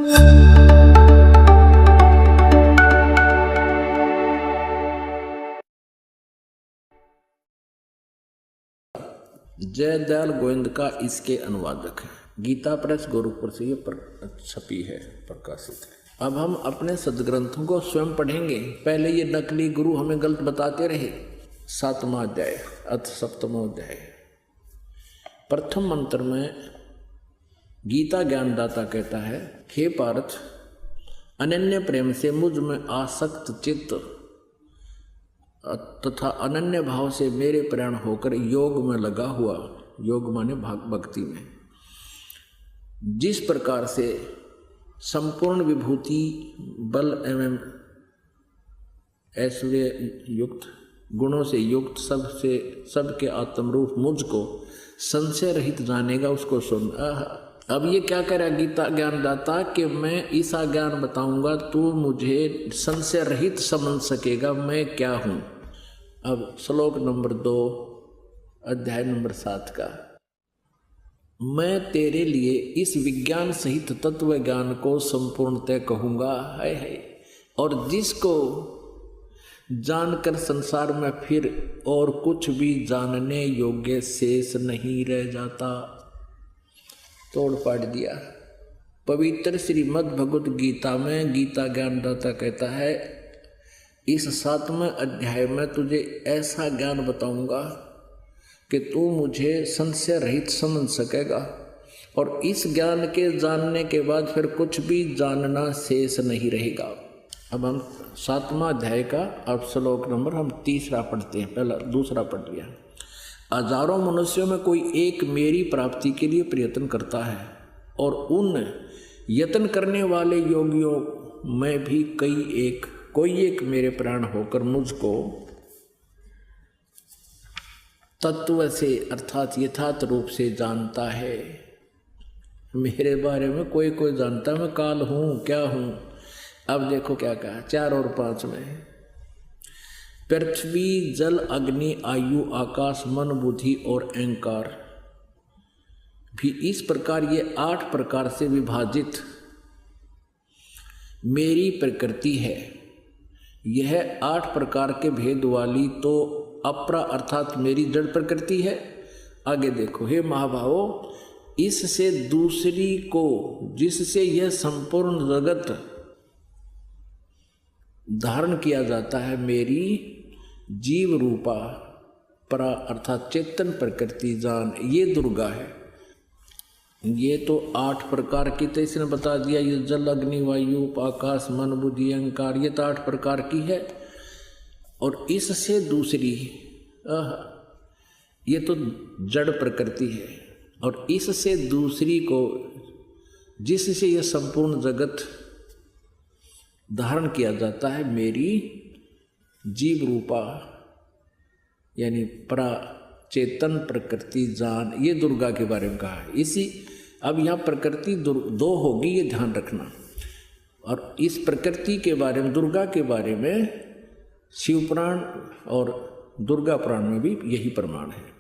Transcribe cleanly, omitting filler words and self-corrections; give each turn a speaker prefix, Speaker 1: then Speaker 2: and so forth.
Speaker 1: जयदयाल गोविंद का इसके अनुवादक है। गीता प्रेस गोरखपुर से ये छपी है, प्रकाशित है। अब हम अपने सदग्रंथों को स्वयं पढ़ेंगे। पहले ये नकली गुरु हमें गलत बताते रहे। 7वां अध्याय अथ 7वां अध्याय प्रथम मंत्र में गीता ज्ञानदाता कहता है, हे पार्थ, अनन्य प्रेम से मुझ में आसक्त चित्त तथा अनन्य भाव से मेरे प्राण होकर योग में लगा हुआ, योग माने भक्ति में, जिस प्रकार से संपूर्ण विभूति बल एवं ऐश्वर्य युक्त गुणों से युक्त सबके आत्मरूप मुझको संशय रहित जानेगा, उसको सुन। अब ये क्या कह रहा गीता ज्ञानदाता कि मैं ऐसा ज्ञान बताऊंगा तू मुझे संशय रहित समझ सकेगा मैं क्या हूं। अब श्लोक नंबर 2 अध्याय नंबर 7 का, मैं तेरे लिए इस विज्ञान सहित तत्व ज्ञान को संपूर्णतः कहूँगा, है और जिसको जानकर संसार में फिर और कुछ भी जानने योग्य शेष नहीं रह जाता। तोड़ पाड़ दिया। पवित्र श्रीमद् भगवद गीता में गीता ज्ञानदाता कहता है, इस 7वें अध्याय में तुझे ऐसा ज्ञान बताऊंगा कि तू मुझे संशय रहित समझ सकेगा और इस ज्ञान के जानने के बाद फिर कुछ भी जानना शेष नहीं रहेगा। अब हम 7वां अध्याय का अब श्लोक नंबर हम 3 पढ़ते हैं। पहला 2 पढ़ लिया। हजारों मनुष्यों में कोई एक मेरी प्राप्ति के लिए प्रयत्न करता है और उन यत्न करने वाले योगियों में भी कोई एक मेरे प्राण होकर मुझको तत्व से अर्थात यथार्थ रूप से जानता है। मेरे बारे में कोई जानता मैं काल हूँ, क्या हूँ। अब देखो क्या कहा 4 और 5 में, पृथ्वी जल अग्नि आयु आकाश मन बुद्धि और अहंकार भी इस प्रकार ये 8 प्रकार से विभाजित मेरी प्रकृति है। यह 8 प्रकार के भेद वाली तो अपरा अर्थात मेरी जड़ प्रकृति है। आगे देखो, हे महाभावो, इससे दूसरी को जिससे यह संपूर्ण जगत धारण किया जाता है मेरी जीव रूपा परा अर्थात चेतन प्रकृति जान, ये दुर्गा है। ये तो 8 प्रकार की तो इसने बता दिया, ये जल अग्नि वायु आकाश मन बुद्धि अहंकार, ये तो 8 प्रकार की है। और इससे दूसरी ये तो जड़ प्रकृति है और इससे दूसरी को जिससे यह संपूर्ण जगत धारण किया जाता है मेरी जीव रूपा यानी परा चेतन प्रकृति जान, ये दुर्गा के बारे में कहा है। इसी अब यहाँ प्रकृति 2 होगी, ये ध्यान रखना। और इस प्रकृति के बारे में दुर्गा के बारे में शिव पुराण और दुर्गा पुराण में भी यही प्रमाण है।